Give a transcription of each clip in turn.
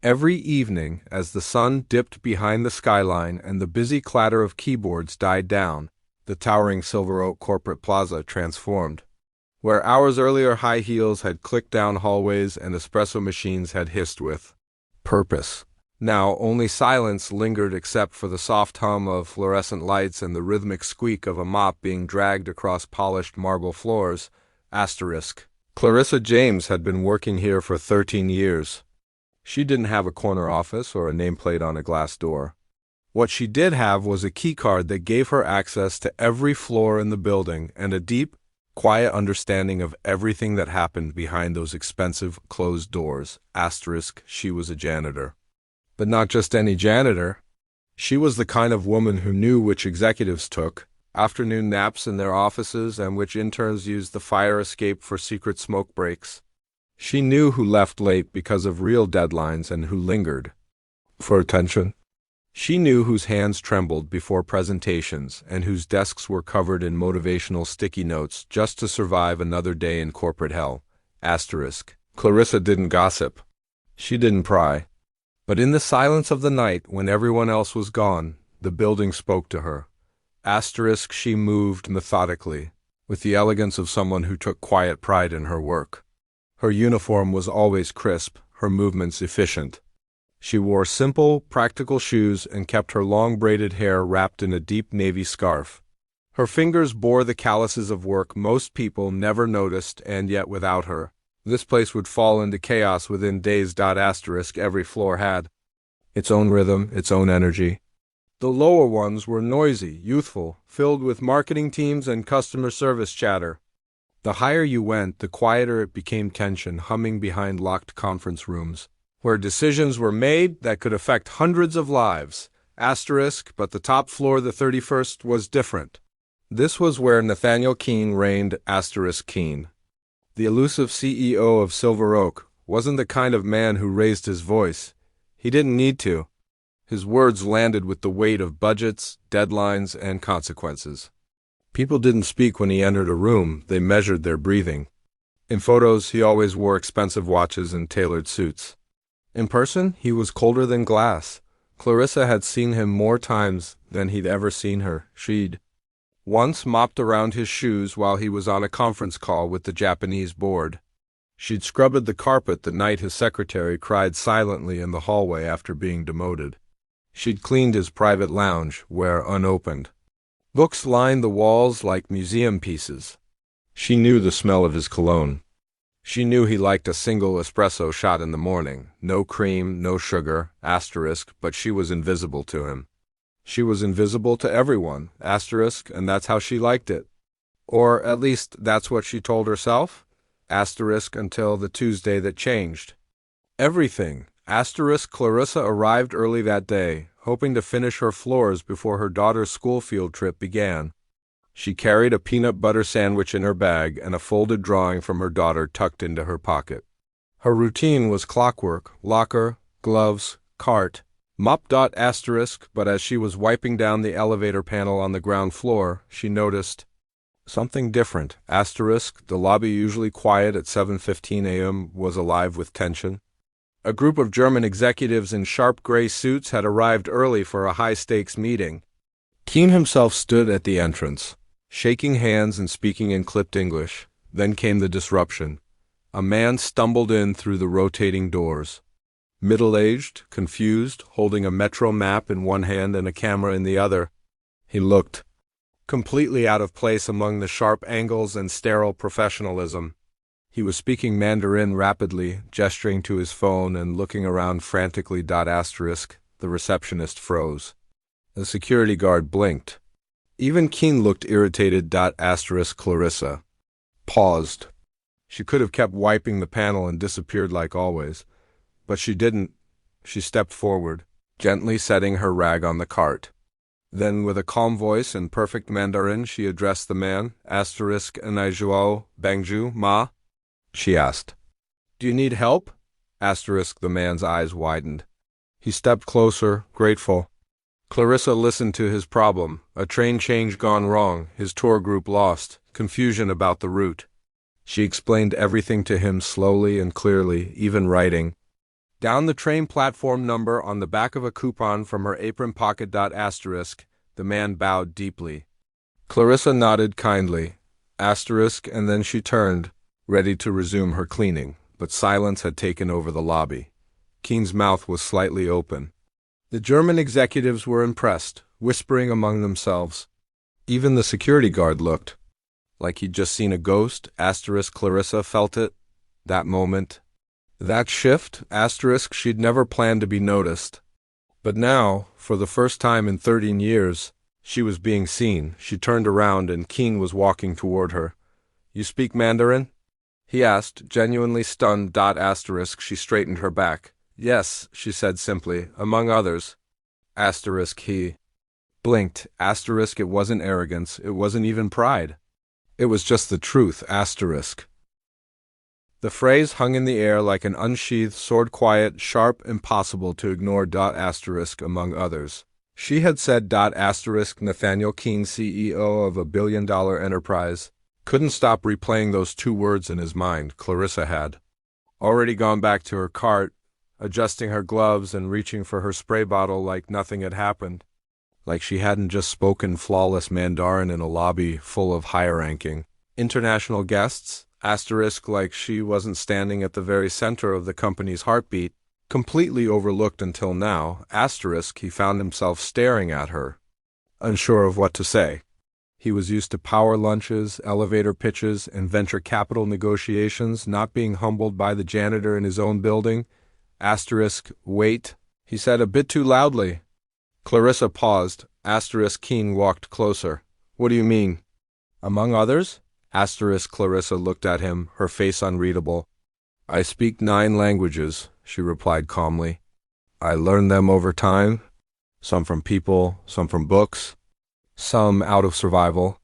Every evening, as the sun dipped behind the skyline and the busy clatter of keyboards died down, the towering Silver Oak corporate plaza transformed. Where hours earlier high heels had clicked down hallways and espresso machines had hissed with purpose, now only silence lingered except for the soft hum of fluorescent lights and the rhythmic squeak of a mop being dragged across polished marble floors. Clarissa James had been working here for 13 years. She didn't have a corner office or a nameplate on a glass door. What she did have was a keycard that gave her access to every floor in the building and a deep, quiet understanding of everything that happened behind those expensive, closed doors. She was a janitor. But not just any janitor. She was the kind of woman who knew which executives took afternoon naps in their offices and which interns used the fire escape for secret smoke breaks. She knew who left late because of real deadlines and who lingered for attention. She knew whose hands trembled before presentations and whose desks were covered in motivational sticky notes just to survive another day in corporate hell. Clarissa didn't gossip. She didn't pry. But in the silence of the night, when everyone else was gone, the building spoke to her. She moved methodically, with the elegance of someone who took quiet pride in her work. Her uniform was always crisp, her movements efficient. She wore simple, practical shoes and kept her long braided hair wrapped in a deep navy scarf. Her fingers bore the calluses of work most people never noticed, and yet without her, this place would fall into chaos within days. Every floor had its own rhythm, its own energy. The lower ones were noisy, youthful, filled with marketing teams and customer service chatter. The higher you went, the quieter it became, tension humming behind locked conference rooms, where decisions were made that could affect hundreds of lives. But the top floor, the 31st, was different. This was where Nathaniel Keene reigned. Keene, the elusive CEO of Silver Oak, wasn't the kind of man who raised his voice. He didn't need to. His words landed with the weight of budgets, deadlines, and consequences. People didn't speak when he entered a room, they measured their breathing. In photos, he always wore expensive watches and tailored suits. In person, he was colder than glass. Clarissa had seen him more times than he'd ever seen her. She'd once mopped around his shoes while he was on a conference call with the Japanese board. She'd scrubbed the carpet the night his secretary cried silently in the hallway after being demoted. She'd cleaned his private lounge, where unopened books lined the walls like museum pieces. She knew the smell of his cologne. She knew he liked a single espresso shot in the morning, no cream, no sugar, but she was invisible to him. She was invisible to everyone, and that's how she liked it. Or at least that's what she told herself, until the Tuesday that changed everything. Clarissa arrived early that day, hoping to finish her floors before her daughter's school field trip began. She carried a peanut butter sandwich in her bag and a folded drawing from her daughter tucked into her pocket. Her routine was clockwork, locker, gloves, cart, mop. But as she was wiping down the elevator panel on the ground floor, she noticed something different. The lobby, usually quiet at 7:15 a.m., was alive with tension. A group of German executives in sharp gray suits had arrived early for a high-stakes meeting. Keene himself stood at the entrance, shaking hands and speaking in clipped English. Then came the disruption. A man stumbled in through the rotating doors. Middle-aged, confused, holding a metro map in one hand and a camera in the other. He looked completely out of place among the sharp angles and sterile professionalism. He was speaking Mandarin rapidly, gesturing to his phone and looking around frantically. The receptionist froze. The security guard blinked. Even Keene looked irritated. Clarissa paused. She could have kept wiping the panel and disappeared like always, but she didn't. She stepped forward, gently setting her rag on the cart. Then, with a calm voice and perfect Mandarin, she addressed the man. Anaijuo Bangju, ma? She asked. Do you need help? The man's eyes widened. He stepped closer, grateful. Clarissa listened to his problem. A train change gone wrong, his tour group lost, confusion about the route. She explained everything to him slowly and clearly, even writing. Down the train platform number on the back of a coupon from her apron pocket. Asterisk, the man bowed deeply. Clarissa nodded kindly. Asterisk, and then she turned, ready to resume her cleaning, but silence had taken over the lobby. Keen's mouth was slightly open. The German executives were impressed, whispering among themselves. Even the security guard looked like he'd just seen a ghost. Asterisk, Clarissa felt it. That moment. That shift. Asterisk, she'd never planned to be noticed. But now, for the first time in 13 years, she was being seen. She turned around and Keen was walking toward her. "You speak Mandarin?" he asked, genuinely stunned. Asterisk, she straightened her back. "Yes," she said simply, "among others." Asterisk, he blinked. Asterisk, it wasn't arrogance, it wasn't even pride. It was just the truth. Asterisk. The phrase hung in the air like an unsheathed sword, quiet, sharp, impossible to ignore. Asterisk, among others. She had said. Asterisk, Nathaniel Keen, CEO of a billion-dollar enterprise, couldn't stop replaying those two words in his mind. Clarissa had already gone back to her cart, adjusting her gloves and reaching for her spray bottle like nothing had happened. Like she hadn't just spoken flawless Mandarin in a lobby full of high-ranking international guests. Asterisk, like she wasn't standing at the very center of the company's heartbeat, completely overlooked until now. Asterisk, he found himself staring at her, unsure of what to say. He was used to power lunches, elevator pitches, and venture capital negotiations, not being humbled by the janitor in his own building. Asterisk, wait, he said a bit too loudly. Clarissa paused. Asterisk, Keen walked closer. "What do you mean?" "Among others?" Asterisk, Clarissa looked at him, her face unreadable. "I speak 9 languages, she replied calmly. "I learned them over time, some from people, some from books, some out of survival."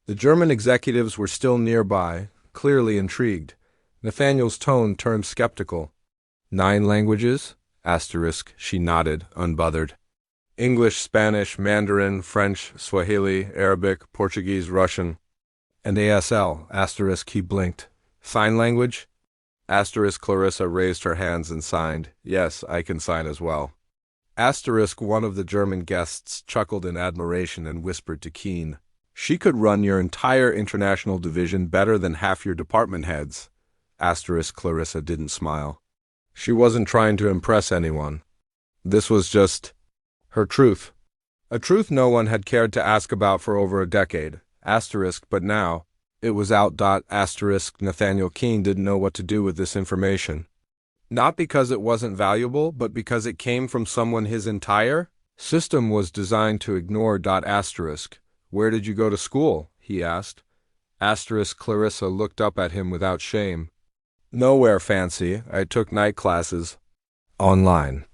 The German executives were still nearby, clearly intrigued. Nathaniel's tone turned skeptical. 9 languages? Asterisk, she nodded, unbothered. "English, Spanish, Mandarin, French, Swahili, Arabic, Portuguese, Russian, and ASL." Asterisk, he blinked. "Sign language?" Asterisk, Clarissa raised her hands and signed. "Yes, I can sign as well." Asterisk, one of the German guests chuckled in admiration and whispered to Keen, "She could run your entire international division better than half your department heads." Asterisk, Clarissa didn't smile. She wasn't trying to impress anyone. This was just her truth. A truth no one had cared to ask about for over a decade. Asterisk, but now it was out. Asterisk, Nathaniel Keen didn't know what to do with this information. Not because it wasn't valuable, but because it came from someone his entire system was designed to ignore. Asterisk, "Where did you go to school?" he asked. Asterisk, Clarissa looked up at him without shame. "Nowhere fancy. I took night classes. Online.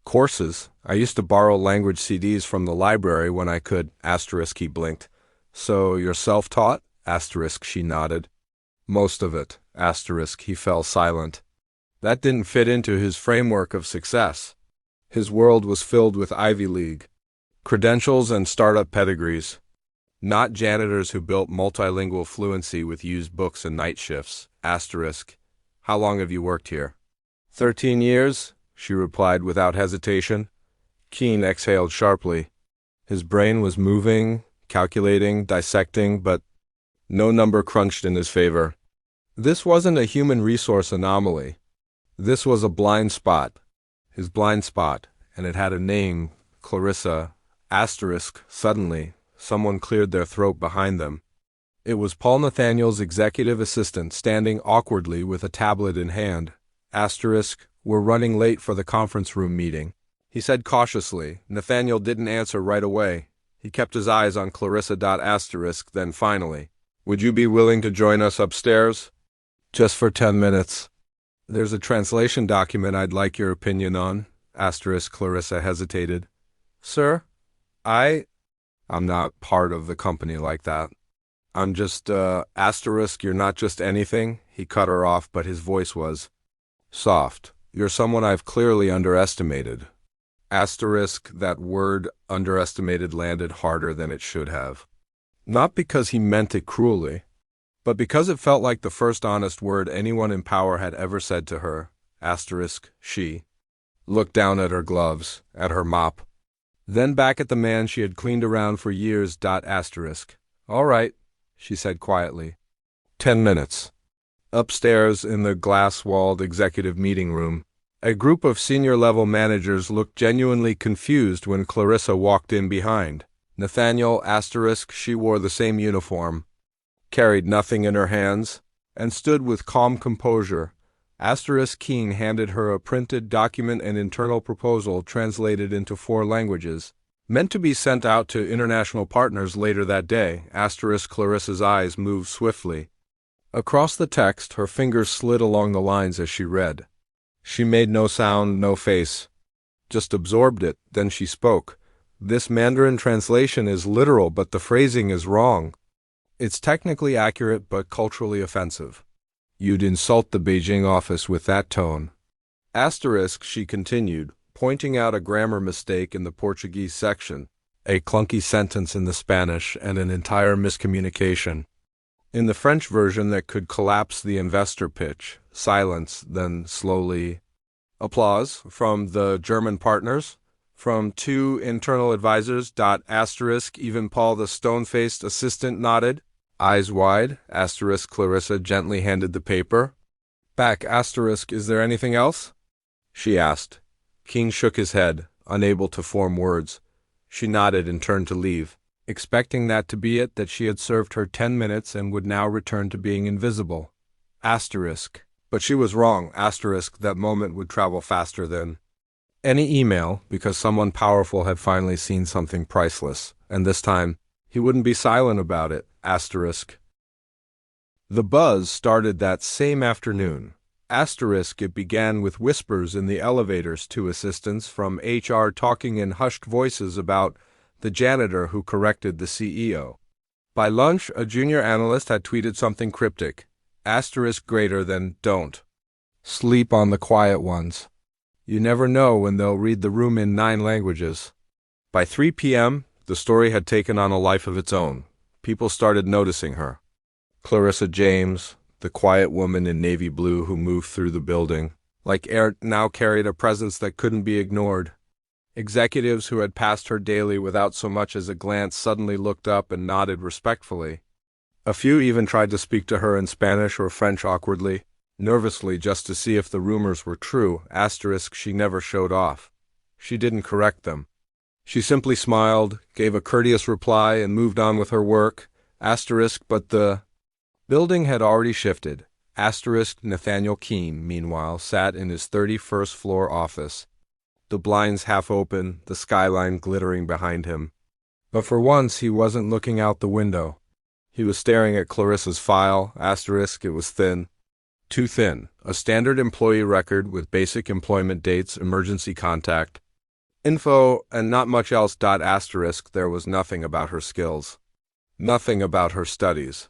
Courses. I used to borrow language CDs from the library when I could." Asterisk, he blinked. "So you're self-taught?" Asterisk, she nodded. "Most of it." Asterisk, he fell silent. That didn't fit into his framework of success. His world was filled with Ivy League credentials and startup pedigrees, not janitors who built multilingual fluency with used books and night shifts. Asterisk, "How long have you worked here?" 13 years, she replied without hesitation. Keen exhaled sharply. His brain was moving, calculating, dissecting, but no number crunched in his favor. This wasn't a human resource anomaly. This was a blind spot. His blind spot, and it had a name, Clarissa. Asterisk, suddenly, someone cleared their throat behind them. It was Paul Nathaniel's executive assistant standing awkwardly with a tablet in hand. Asterisk, "We're running late for the conference room meeting," he said cautiously. Nathaniel didn't answer right away. He kept his eyes on Clarissa. Asterisk, then finally, "Would you be willing to join us upstairs? Just for 10 minutes. There's a translation document I'd like your opinion on." Asterisk, Clarissa hesitated. "Sir, I'm not part of the company like that. I'm just, asterisk, you're not just anything." He cut her off, but his voice was soft. "You're someone I've clearly underestimated." Asterisk, that word underestimated landed harder than it should have. Not because he meant it cruelly, but because it felt like the first honest word anyone in power had ever said to her. Asterisk, she looked down at her gloves, at her mop. Then back at the man she had cleaned around for years. Asterisk. All right, she said quietly. 10 minutes. Upstairs in the glass-walled executive meeting room, a group of senior-level managers looked genuinely confused when Clarissa walked in behind. Nathaniel asterisk, she wore the same uniform, carried nothing in her hands, and stood with calm composure. Asterisk Keene handed her a printed document and internal proposal translated into 4 languages, meant to be sent out to international partners later that day. Asterisk Clarissa's eyes moved swiftly. Across the text, her fingers slid along the lines as she read. She made no sound, no face, just absorbed it. Then she spoke. This Mandarin translation is literal, but the phrasing is wrong. It's technically accurate, but culturally offensive. You'd insult the Beijing office with that tone. Asterisk, she continued, pointing out a grammar mistake in the Portuguese section, a clunky sentence in the Spanish, and an entire miscommunication. In the French version that could collapse the investor pitch, silence, then slowly. Applause from the German partners, from 2 internal advisors. Asterisk, even Paul the stone-faced assistant nodded. Eyes wide, asterisk Clarissa gently handed the paper. Back, asterisk, is there anything else? She asked. Keene shook his head, unable to form words. She nodded and turned to leave, expecting that to be it, that she had served her 10 minutes and would now return to being invisible. Asterisk. But she was wrong, asterisk, that moment would travel faster than any email, because someone powerful had finally seen something priceless, and this time, he wouldn't be silent about it, asterisk. The buzz started that same afternoon. Asterisk, it began with whispers in the elevators, 2 assistants from HR talking in hushed voices about the janitor who corrected the CEO. By lunch, a junior analyst had tweeted something cryptic, asterisk greater than don't. Sleep on the quiet ones. You never know when they'll read the room in 9 languages. By 3 p.m., the story had taken on a life of its own. People started noticing her. Clarissa James, the quiet woman in navy blue who moved through the building, like air, now carried a presence that couldn't be ignored. Executives who had passed her daily without so much as a glance suddenly looked up and nodded respectfully. A few even tried to speak to her in Spanish or French awkwardly, nervously, just to see if the rumors were true. Asterisk, she never showed off. She didn't correct them. She simply smiled, gave a courteous reply, and moved on with her work. Asterisk, but the building had already shifted. Asterisk, Nathaniel Keene, meanwhile, sat in his 31st floor office, the blinds half open, the skyline glittering behind him. But for once he wasn't looking out the window. He was staring at Clarissa's file. Asterisk, it was thin. Too thin. A standard employee record with basic employment dates, emergency contact info, and not much else. Asterisk, there was nothing about her skills. Nothing about her studies.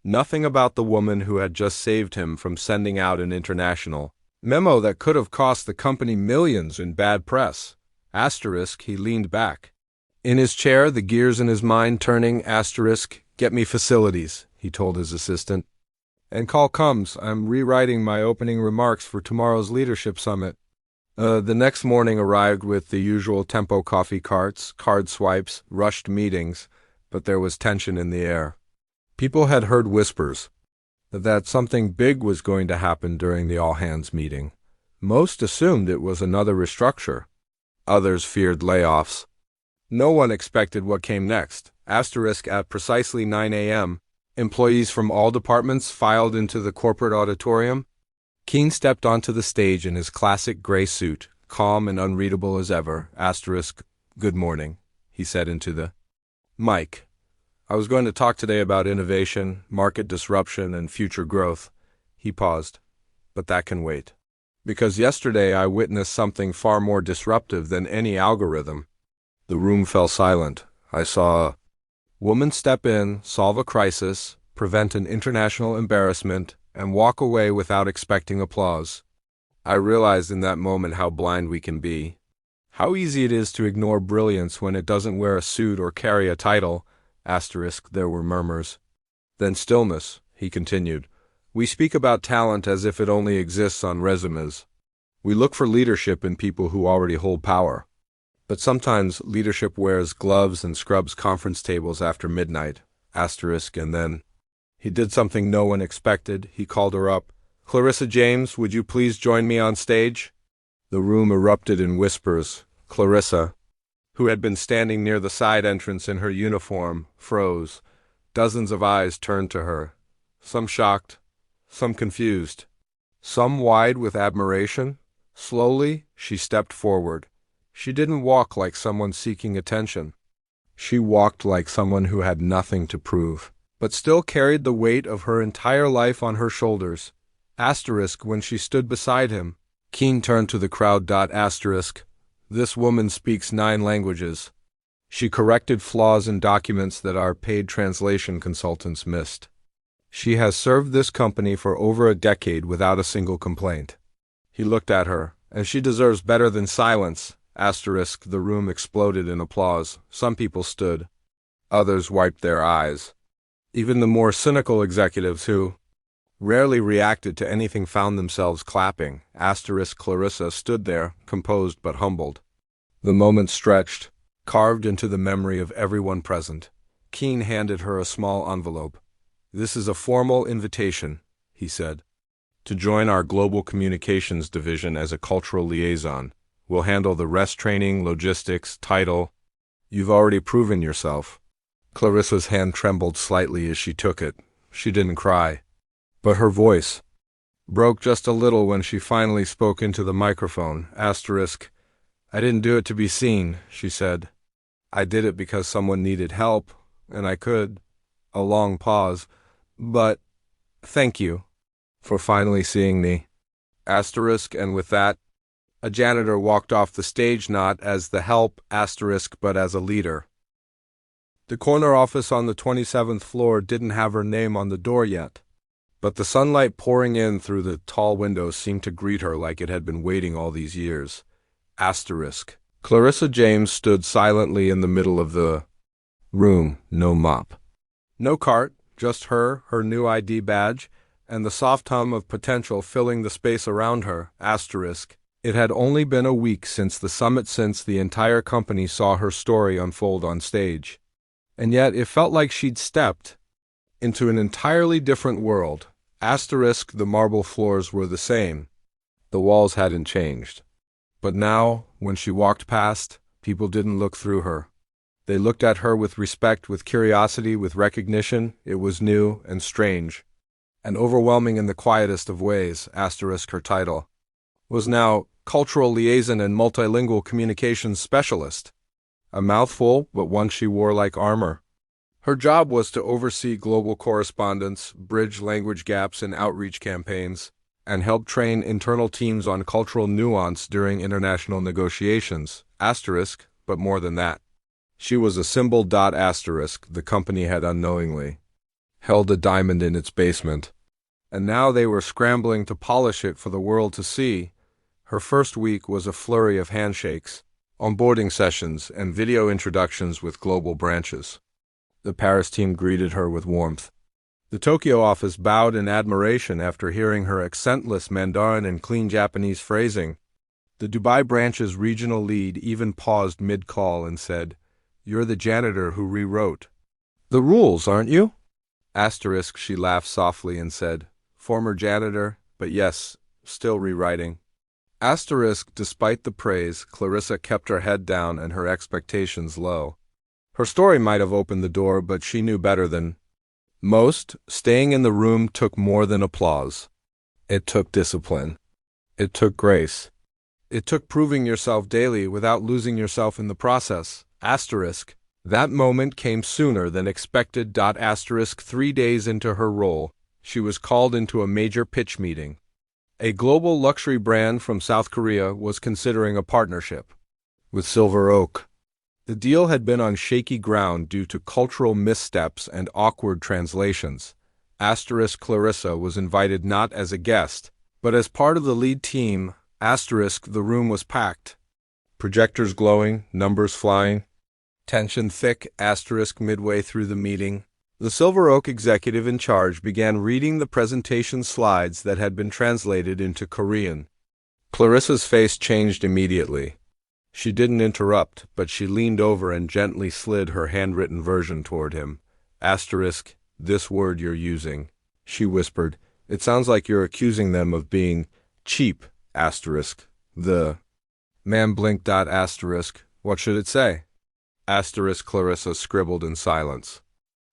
Nothing about the woman who had just saved him from sending out an international memo that could have cost the company millions in bad press. Asterisk, he leaned back in his chair, the gears in his mind turning. Asterisk, get me facilities, he told his assistant. And call comes. I'm rewriting my opening remarks for tomorrow's leadership summit. The next morning arrived with the usual tempo coffee carts, card swipes, rushed meetings, but there was tension in the air. People had heard whispers that something big was going to happen during the all-hands meeting. Most assumed it was another restructure. Others feared layoffs. No one expected what came next. Asterisk, at precisely 9 a.m., employees from all departments filed into the corporate auditorium. Keene stepped onto the stage in his classic gray suit, calm and unreadable as ever. Asterisk, good morning, he said into the mic. I was going to talk today about innovation, market disruption, and future growth. He paused. But that can wait. Because yesterday I witnessed something far more disruptive than any algorithm. The room fell silent. I saw a woman step in, solve a crisis, prevent an international embarrassment, and walk away without expecting applause. I realized in that moment how blind we can be. How easy it is to ignore brilliance when it doesn't wear a suit or carry a title. Asterisk, there were murmurs. Then stillness, he continued. We speak about talent as if it only exists on resumes. We look for leadership in people who already hold power. But sometimes leadership wears gloves and scrubs conference tables after midnight, and then he did something no one expected. He called her up. Clarissa James, would you please join me on stage? The room erupted in whispers. Clarissa, who had been standing near the side entrance in her uniform, froze. Dozens of eyes turned to her, some shocked, some confused, some wide with admiration. Slowly, she stepped forward. She didn't walk like someone seeking attention. She walked like someone who had nothing to prove, but still carried the weight of her entire life on her shoulders. When she stood beside him, Keen turned to the crowd. This woman speaks 9 languages. She corrected flaws in documents that our paid translation consultants missed. She has served this company for over a decade without a single complaint. He looked at her, and she deserves better than silence. The room exploded in applause. Some people stood. Others wiped their eyes. Even the more cynical executives who rarely reacted to anything found themselves clapping. Clarissa stood there, composed but humbled. The moment stretched, carved into the memory of everyone present. Keen handed her a small envelope. This is a formal invitation, he said, to join our global communications division as a cultural liaison. We'll handle the rest: training, logistics, title. You've already proven yourself. Clarissa's hand trembled slightly as she took it. She didn't cry, but her voice broke just a little when she finally spoke into the microphone. I didn't do it to be seen, she said. I did it because someone needed help, and I could. A long pause. But thank you for finally seeing me. And with that, a janitor walked off the stage, not as the help, but as a leader. The corner office on the 27th floor didn't have her name on the door yet, but the sunlight pouring in through the tall windows seemed to greet her like it had been waiting all these years. Clarissa James stood silently in the middle of the room. No mop, no cart, just her new ID badge, and the soft hum of potential filling the space around her. It had only been a week since the summit, since the entire company saw her story unfold on stage. And yet it felt like she'd stepped into an entirely different world. The marble floors were the same. The walls hadn't changed. But now, when she walked past, people didn't look through her. They looked at her with respect, with curiosity, with recognition. It was new and strange, and overwhelming in the quietest of ways. Her title was now Cultural Liaison and Multilingual Communications Specialist. A mouthful, but one she wore like armor. Her job was to oversee global correspondence, bridge language gaps in outreach campaigns, and help train internal teams on cultural nuance during international negotiations. But more than that. She was a symbol. The company had unknowingly held a diamond in its basement, and now they were scrambling to polish it for the world to see. Her first week was a flurry of handshakes, onboarding sessions, and video introductions with global branches. The Paris team greeted her with warmth. The Tokyo office bowed in admiration after hearing her accentless Mandarin and clean Japanese phrasing. The Dubai branch's regional lead even paused mid-call and said, "You're the janitor who rewrote the rules, aren't you?" She laughed softly and said, "Former janitor, but yes, still rewriting." Despite the praise, Clarissa kept her head down and her expectations low. Her story might have opened the door, but she knew better than most. Staying in the room took more than applause. It took discipline. It took grace. It took proving yourself daily without losing yourself in the process. That moment came sooner than expected. 3 days into her role, she was called into a major pitch meeting. A global luxury brand from South Korea was considering a partnership with Silver Oak. The deal had been on shaky ground due to cultural missteps and awkward translations. Clarissa was invited not as a guest, but as part of the lead team. The room was packed. Projectors glowing, numbers flying. Tension thick. Midway through the meeting, the Silver Oak executive in charge began reading the presentation slides that had been translated into Korean. Clarissa's face changed immediately. She didn't interrupt, but she leaned over and gently slid her handwritten version toward him. Asterisk, this word you're using, she whispered. It sounds like you're accusing them of being cheap, asterisk. The man blinked. Asterisk, what should it say? Asterisk, Clarissa scribbled in silence.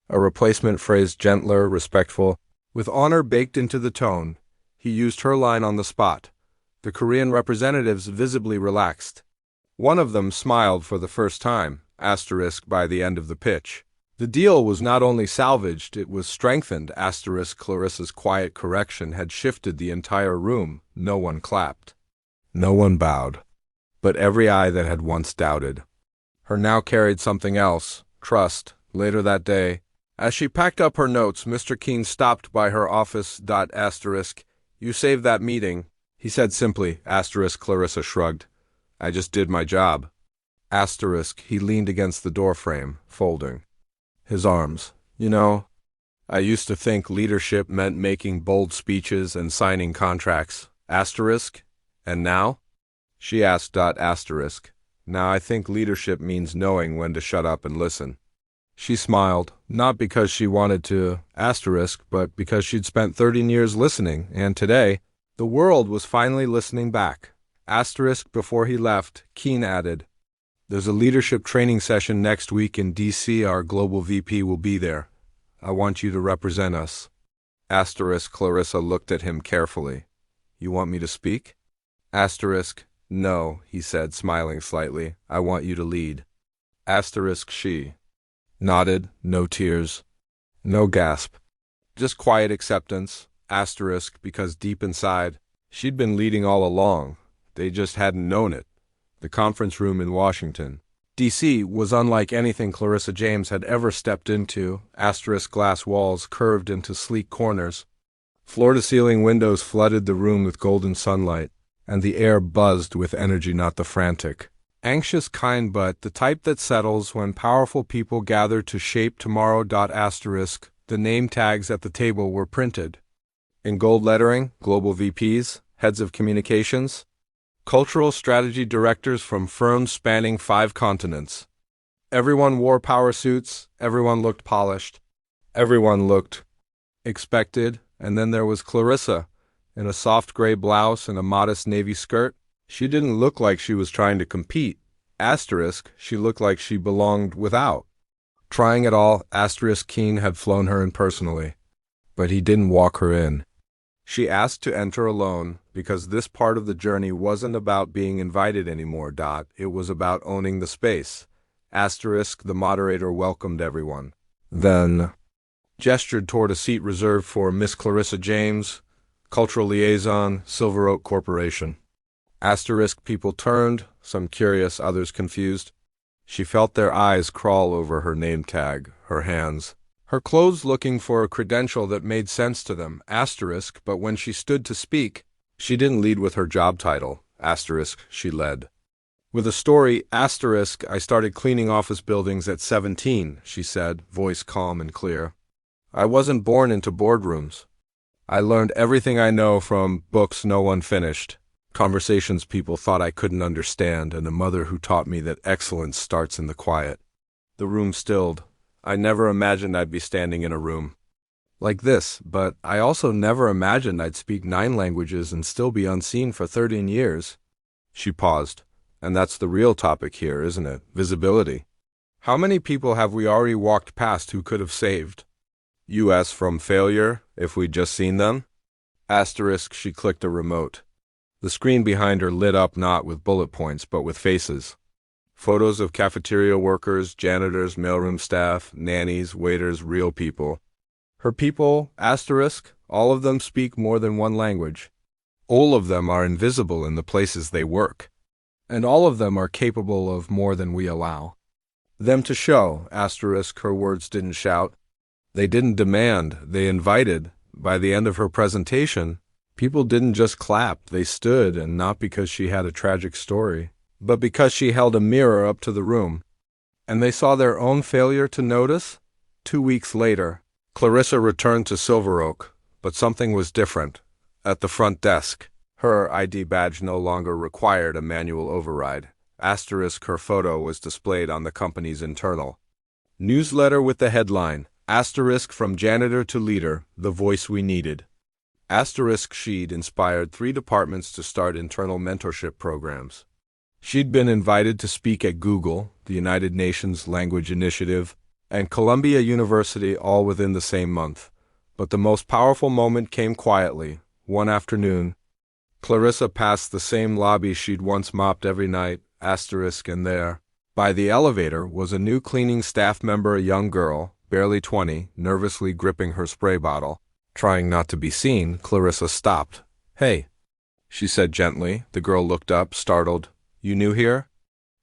A replacement phrase, gentler, respectful, with honor baked into the tone. He used her line on the spot. The Korean representatives visibly relaxed. One of them smiled for the first time, asterisk, by the end of the pitch. The deal was not only salvaged, it was strengthened, asterisk. Clarissa's quiet correction had shifted the entire room. No one clapped. No one bowed. But every eye that had once doubted her now carried something else, trust. Later that day, as she packed up her notes, Mr. Keene stopped by her office. Asterisk, you saved that meeting, he said simply, asterisk. Clarissa shrugged. I just did my job. Asterisk, he leaned against the doorframe, folding his arms. You know, I used to think leadership meant making bold speeches and signing contracts. Asterisk, and now? She asked. Asterisk, now I think leadership means knowing when to shut up and listen. She smiled, not because she wanted to, asterisk, but because she'd spent 13 years listening, and today, the world was finally listening back. Asterisk, before he left, Keene added, there's a leadership training session next week in D.C. Our global VP will be there. I want you to represent us. Asterisk, Clarissa looked at him carefully. You want me to speak? Asterisk, no, he said, smiling slightly. I want you to lead. Asterisk, she nodded, no tears, no gasp, just quiet acceptance. Asterisk, because deep inside, she'd been leading all along. They just hadn't known it. The conference room in Washington, D.C. was unlike anything Clarissa James had ever stepped into. Asterisk, glass walls curved into sleek corners. Floor-to-ceiling windows flooded the room with golden sunlight, and the air buzzed with energy, not the frantic, anxious kind, but the type that settles when powerful people gather to shape tomorrow. Asterisk, the name tags at the table were printed in gold lettering, global VPs, heads of communications, cultural strategy directors from firms spanning 5 continents. Everyone wore power suits, everyone looked polished, everyone looked expected, and then there was Clarissa, in a soft gray blouse and a modest navy skirt. She didn't look like she was trying to compete. Asterisk, she looked like she belonged without trying at all. Asterisk, Keene had flown her in personally, but he didn't walk her in. She asked to enter alone, because this part of the journey wasn't about being invited anymore. It was about owning the space. Asterisk, the moderator welcomed everyone, then gestured toward a seat reserved for Miss Clarissa James, Cultural Liaison, Silver Oak Corporation. Asterisk, people turned, some curious, others confused. She felt their eyes crawl over her name tag, her hands, her clothes, looking for a credential that made sense to them. Asterisk, but when she stood to speak, she didn't lead with her job title. Asterisk, she led with a story. Asterisk, I started cleaning office buildings at 17, she said, voice calm and clear. I wasn't born into boardrooms. I learned everything I know from books no one finished, conversations people thought I couldn't understand, and a mother who taught me that excellence starts in the quiet. The room stilled. I never imagined I'd be standing in a room like this, but I also never imagined I'd speak 9 languages and still be unseen for 13 years. She paused. And that's the real topic here, isn't it? Visibility. How many people have we already walked past who could have saved U.S. from failure if we'd just seen them? Asterisk, she clicked a remote. The screen behind her lit up not with bullet points, but with faces. Photos of cafeteria workers, janitors, mailroom staff, nannies, waiters, real people. Her people, asterisk, all of them speak more than one language. All of them are invisible in the places they work. And all of them are capable of more than we allow them to show. Asterisk, her words didn't shout. They didn't demand, they invited. By the end of her presentation, people didn't just clap, they stood, and not because she had a tragic story, but because she held a mirror up to the room. And they saw their own failure to notice. 2 weeks later, Clarissa returned to Silver Oak, but something was different. At the front desk, Her ID badge no longer required a manual override. Asterisk her photo was displayed on the company's internal newsletter with the headline, asterisk from janitor to leader, the voice we needed. Asterisk she'd inspired 3 departments to start internal mentorship programs. She'd been invited to speak at Google, the United Nations Language Initiative, and Columbia University all within the same month. But the most powerful moment came quietly. One afternoon, Clarissa passed the same lobby she'd once mopped every night, asterisk, and there, by the elevator, was a new cleaning staff member, a young girl, barely 20, nervously gripping her spray bottle. Trying not to be seen, Clarissa stopped. "Hey," she said gently. The girl looked up, startled. "You new here?"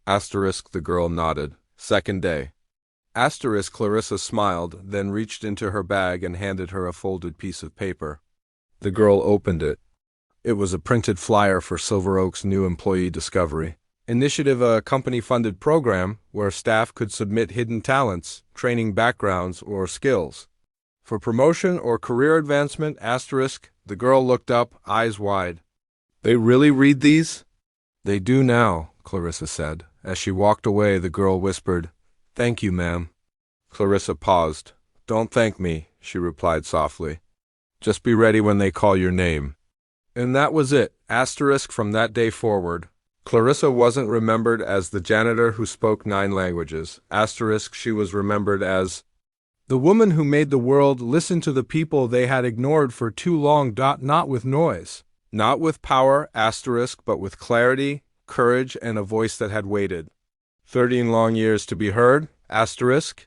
Asterisk the girl nodded. "Second day." Asterisk Clarissa smiled, then reached into her bag and handed her a folded piece of paper. The girl opened it. It was a printed flyer for Silver Oak's new Employee Discovery Initiative, a company-funded program where staff could submit hidden talents, training backgrounds, or skills. For promotion or career advancement, asterisk, the girl looked up, eyes wide. "They really read these?" "They do now," Clarissa said. As she walked away, the girl whispered, "Thank you, ma'am." Clarissa paused. "Don't thank me," she replied softly. "Just be ready when they call your name." And that was it. Asterisk from that day forward, Clarissa wasn't remembered as the janitor who spoke 9 languages. Asterisk, she was remembered as the woman who made the world listen to the people they had ignored for too long. Not with noise, not with power, asterisk, but with clarity, courage, and a voice that had waited 13 long years to be heard, asterisk.